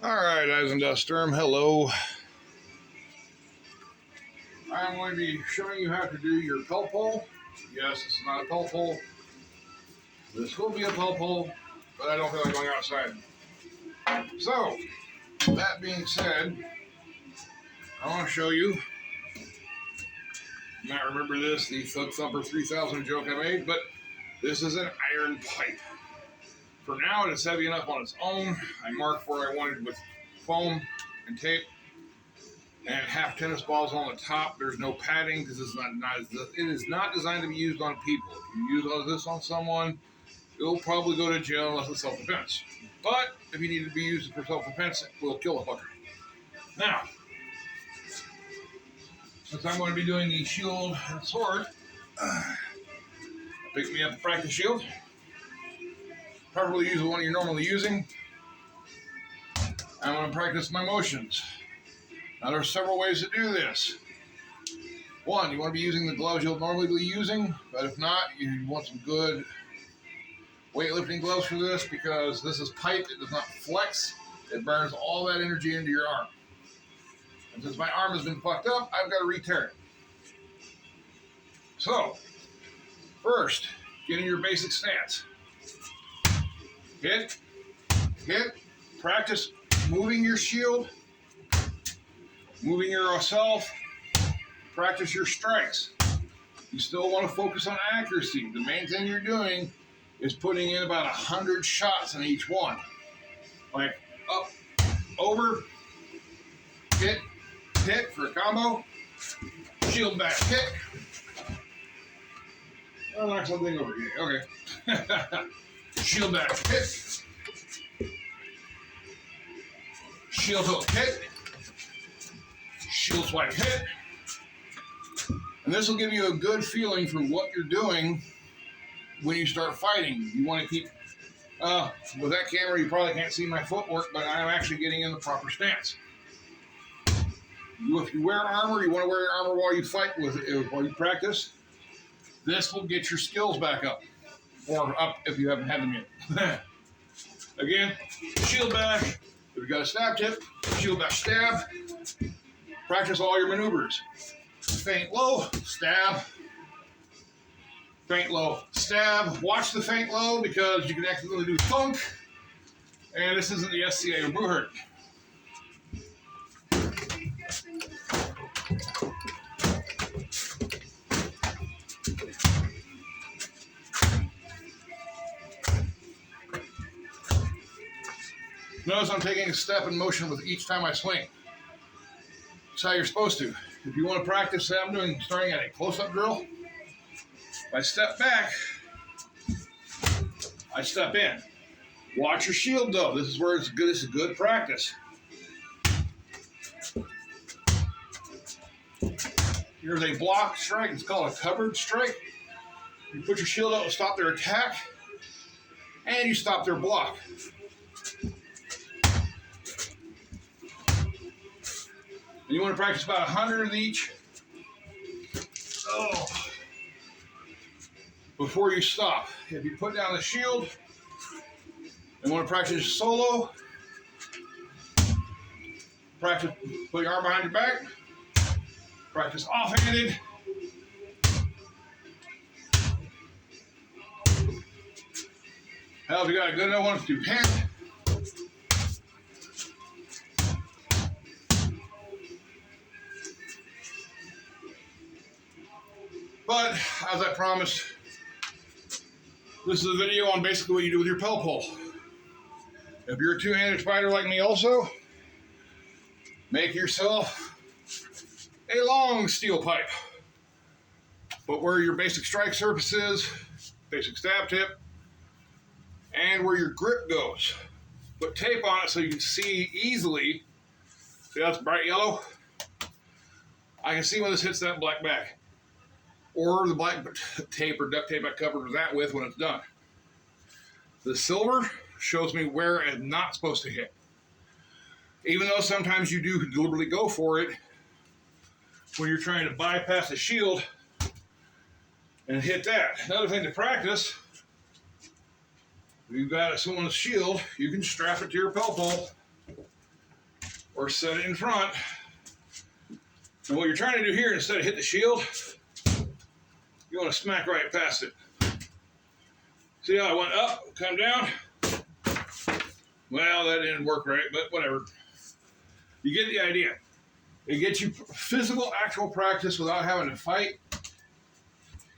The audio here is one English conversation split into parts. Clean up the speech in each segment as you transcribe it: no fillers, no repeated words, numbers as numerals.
Alright, Isen Das Sturm, hello. I'm going to be showing you how to do your pell pole. Yes, it's not a pell pole. This will be a pell pole, but I don't feel like going outside. So, that being said, I want to show you. You might remember this, the Thug Thumper 3000 joke I made, but this is an iron pipe. For now, it is heavy enough on its own. I marked where I wanted with foam and tape, and half tennis balls on the top. There's no padding because it is not designed to be used on people. If you use this on someone, you'll probably go to jail unless it's self-defense. But if you need to be used for self-defense, it will kill a fucker. Now, since I'm going to be doing the shield and sword, pick me up a practice shield. Preferably use the one you're normally using. I'm going to practice my motions. Now, there are several ways to do this. One, you want to be using the gloves you'll normally be using, but if not, you want some good weightlifting gloves for this because this is pipe. It does not flex. It burns all that energy into your arm. And since my arm has been fucked up, I've got to re-tear it. So, first, get in your basic stance. Hit, practice moving your shield, moving yourself, practice your strikes. You still want to focus on accuracy. The main thing you're doing is putting in about 100 shots in each one. Like up, over, hit for a combo, shield back, hit. I'll knock something over here, okay. Shield back, hit. Shield hook, hit. Shield swipe, hit. And this will give you a good feeling for what you're doing when you start fighting. You want to keep, with that camera you probably can't see my footwork, but I'm actually getting in the proper stance. If you wear armor, you want to wear your armor while you fight with it, while you practice. This will get your skills back up. Or up if you haven't had them yet. Again, shield back. If you got a stab tip, shield back, stab. Practice all your maneuvers. Feint low, stab. Feint low, stab. Watch the feint low because you can accidentally do thunk. And this isn't the SCA or Boohurt. Notice I'm taking a step in motion with each time I swing. That's how you're supposed to. If you want to practice, say I'm starting at a close-up drill. If I step back, I step in. Watch your shield though. This is where it's good. It's a good practice. Here's a block strike. It's called a covered strike. You put your shield up to stop their attack, and you stop their block. And you want to practice about 100 of each. Before you stop. If you put down the shield and want to practice solo, practice, put your arm behind your back, practice off-handed. Hell, if you got a good enough one to do hand. But, as I promised, this is a video on basically what you do with your pell pole. If you're a two-handed fighter like me also, make yourself a long steel pipe. But where your basic strike surface is, basic stab tip, and where your grip goes. Put tape on it so you can see easily. See how it's bright yellow? I can see when this hits that black back. Or the black tape or duct tape I covered that with when it's done. The silver shows me where it's not supposed to hit. Even though sometimes you do deliberately go for it when you're trying to bypass the shield and hit that. Another thing to practice, if you've got someone's shield, you can strap it to your pell pole or set it in front. And what you're trying to do here, instead of hit the shield, you want to smack right past it. See how I went up, come down? Well, that didn't work right, but whatever. You get the idea. It gets you physical, actual practice without having to fight.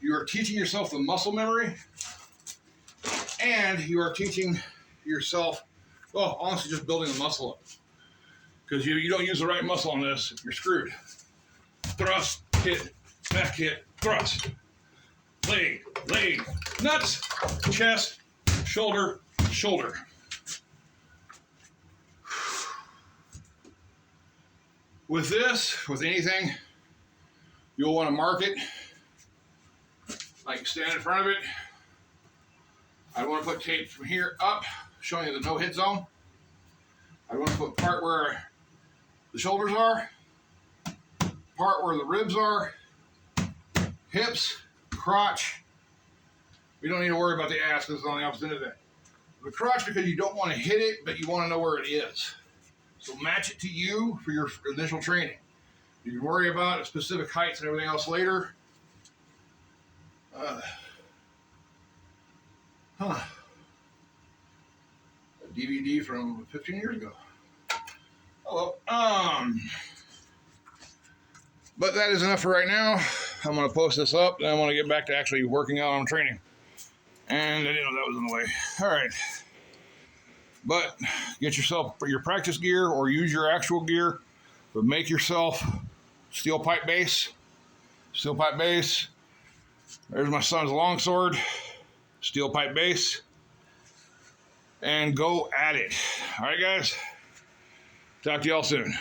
You are teaching yourself the muscle memory, and you are teaching yourself, well, honestly, just building the muscle up. Because you don't use the right muscle on this, you're screwed. Thrust, hit, back hit, thrust. Leg, nuts, chest, shoulder, shoulder. With this, with anything, you'll want to mark it. Like stand in front of it. I want to put tape from here up, showing you the no hit zone. I want to put part where the shoulders are, part where the ribs are, hips, crotch. We don't need to worry about the ass because it's on the opposite end of that. The crotch because you don't want to hit it, but you want to know where it is. So match it to you for your initial training. You can worry about specific heights and everything else later. A DVD from 15 years ago. Oh well. But that is enough for right now. I'm going to post this up, and I want to get back to actually working out on training. And I didn't know that was in the way. All right. But get yourself your practice gear or use your actual gear. But make yourself steel pipe base. Steel pipe base. There's my son's longsword. Steel pipe base. And go at it. All right, guys. Talk to y'all soon.